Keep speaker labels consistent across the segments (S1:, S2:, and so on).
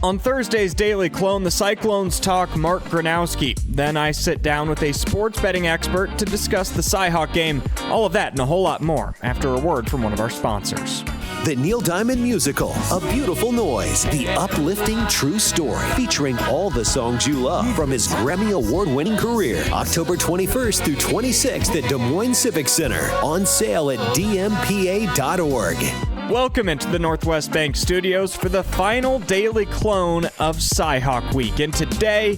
S1: On Thursday's Daily Clone, the Cyclones talk Mark Gronowski. Then I sit down with a sports betting expert to discuss the CyHawk game. All of that and a whole lot more after a word from one of our sponsors.
S2: The Neil Diamond musical, A Beautiful Noise, the uplifting true story, featuring all the songs you love from his Grammy Award-winning career. October 21st through 26th at Des Moines Civic Center. On sale at dmpa.org.
S1: Welcome into the Northwest Bank Studios for the final Daily Clone of CyHawk Week. And today,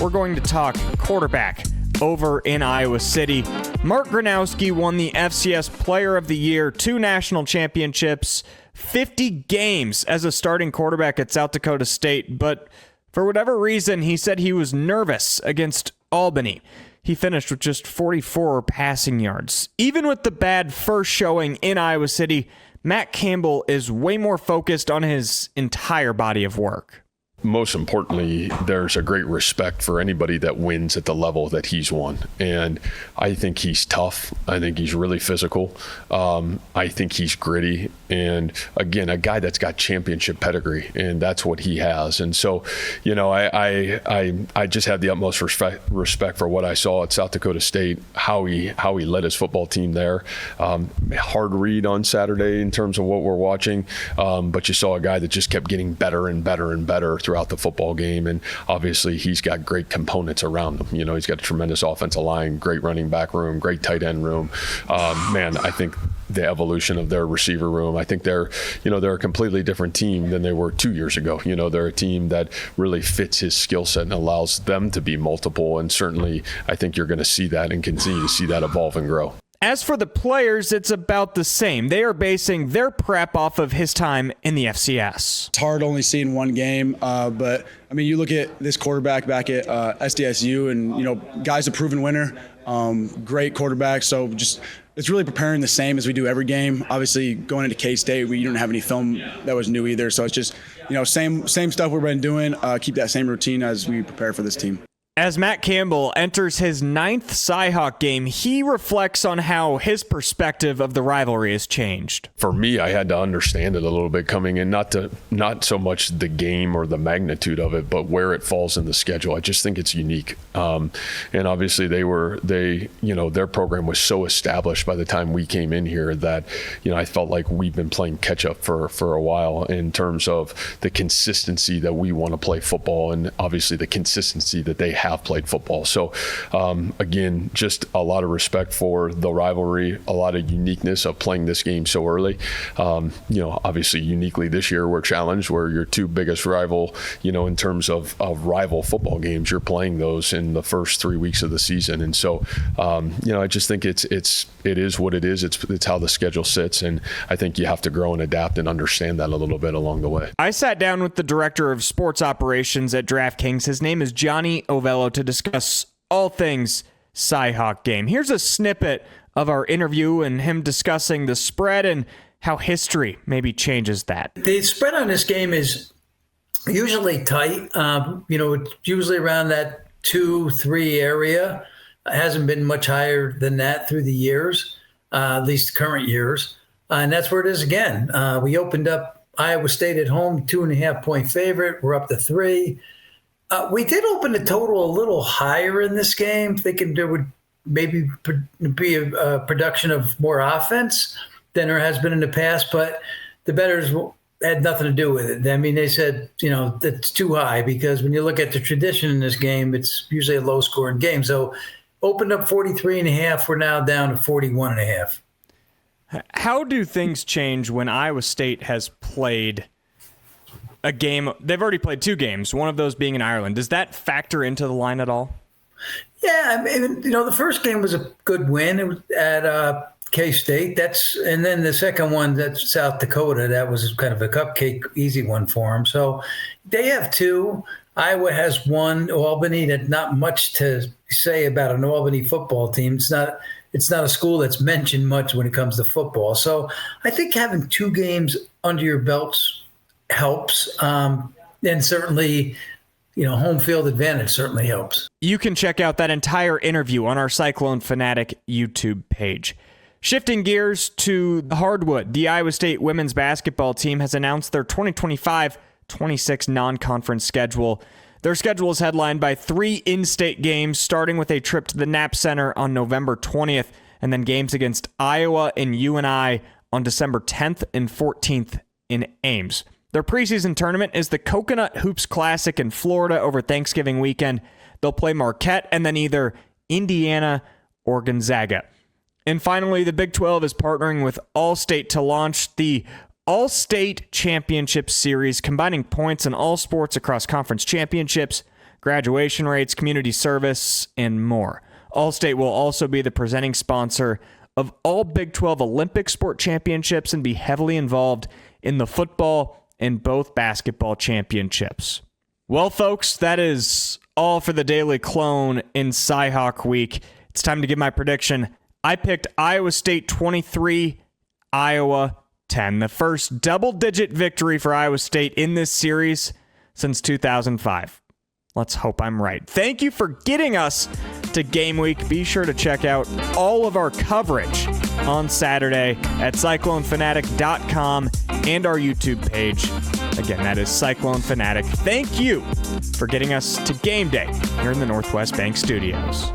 S1: we're going to talk quarterback over in Iowa City. Mark Gronowski won the FCS Player of the Year, 2 national championships, 50 games as a starting quarterback at South Dakota State. But for whatever reason, he said he was nervous against Albany. He finished with just 44 passing yards. Even with the bad first showing in Iowa City, Matt Campbell is way more focused on his entire body of work.
S3: Most importantly, there's a great respect for anybody that wins at the level that he's won. And I think he's tough. I think he's really physical. I think he's gritty. And again, a guy that's got championship pedigree, and that's what he has. And so, you know, I just have the utmost respect for what I saw at South Dakota State, how he led his football team there. Hard read on Saturday in terms of what we're watching. But you saw a guy that just kept getting better and better and better throughout the football game, and obviously he's got great components around him. You know, he's got a tremendous offensive line, great running back room, great tight end room. Man, I think the evolution of their receiver room, I think they're a completely different team than they were 2 years ago. You know, they're a team that really fits his skill set and allows them to be multiple, and certainly I think you're going to see that and continue to see that evolve and grow.
S1: As for the players, it's about the same. They are basing their prep off of his time in the FCS.
S4: It's hard only seeing one game, but I mean, you look at this quarterback back at SDSU, and you know, guy's a proven winner, great quarterback. So just it's really preparing the same as we do every game. Obviously, going into K-State, we didn't have any film that was new either. So it's just, you know, same stuff we've been doing. Keep that same routine as we prepare for this team.
S1: As Matt Campbell enters his 9th CyHawk game, he reflects on how his perspective of the rivalry has changed.
S3: For me, I had to understand it a little bit coming in, not so much the game or the magnitude of it, but where it falls in the schedule. I just think it's unique. And obviously their program was so established by the time we came in here that, you know, I felt like we've been playing catch up for a while in terms of the consistency that we want to play football, and obviously the consistency that they have played football. So again, just a lot of respect for the rivalry, a lot of uniqueness of playing this game so early. You know, obviously uniquely this year we're challenged where your 2 biggest rival, you know, in terms of rival football games, you're playing those in the first 3 weeks of the season. And so, you know, I just think it is what it is. It's how the schedule sits. And I think you have to grow and adapt and understand that a little bit along the way.
S1: I sat down with the director of sports operations at DraftKings. His name is Johnny Avello, to discuss all things CyHawk game. Here's a snippet of our interview and him discussing the spread and how history maybe changes that.
S5: The spread on this game is usually tight. You know, it's usually around that 2-3 area. It hasn't been much higher than that through the years, at least current years. And that's where it is again. We opened up Iowa State at home, 2.5-point favorite. We're up to 3. We did open the total a little higher in this game, thinking there would maybe be a production of more offense than there has been in the past, but the bettors had nothing to do with it. I mean, they said, you know, that's too high, because when you look at the tradition in this game, it's usually a low-scoring game. So opened up 43.5. We're now down to 41.5.
S1: How do things change when Iowa State has played a game? They've already played 2 games, one of those being in Ireland. Does that factor into the line at all?
S5: Yeah, I mean, you know, the first game was a good win. It was at K-State. And then the second one, that's South Dakota. That was kind of a cupcake, easy one for them. So they have 2. Iowa has 1. Albany, that not much to say about an Albany football team. It's not a school that's mentioned much when it comes to football. So I think having 2 games under your belts helps. And certainly, you know, home field advantage certainly helps.
S1: You can check out that entire interview on our Cyclone Fanatic YouTube page. Shifting gears to hardwood, the Iowa State women's basketball team has announced their 2025 26 non-conference schedule. Their schedule is headlined by 3 in-state games, starting with a trip to the Knapp Center on November 20th, and then games against Iowa and UNI on December 10th and 14th in Ames. Their preseason tournament is the Coconut Hoops Classic in Florida over Thanksgiving weekend. They'll play Marquette and then either Indiana or Gonzaga. And finally, the Big 12 is partnering with Allstate to launch the Allstate Championship Series, combining points in all sports across conference championships, graduation rates, community service, and more. Allstate will also be the presenting sponsor of all Big 12 Olympic sport championships and be heavily involved in the football and both basketball championships. Well, folks, that is all for the Daily Clone in CyHawk Week. It's time to give my prediction. I picked Iowa State 23, Iowa 10. The first double-digit victory for Iowa State in this series since 2005. Let's hope I'm right. Thank you for getting us to game week. Be sure to check out all of our coverage on Saturday at CycloneFanatic.com and our YouTube page. Again, that is Cyclone Fanatic. Thank you for getting us to game day here in the Northwest Bank Studios.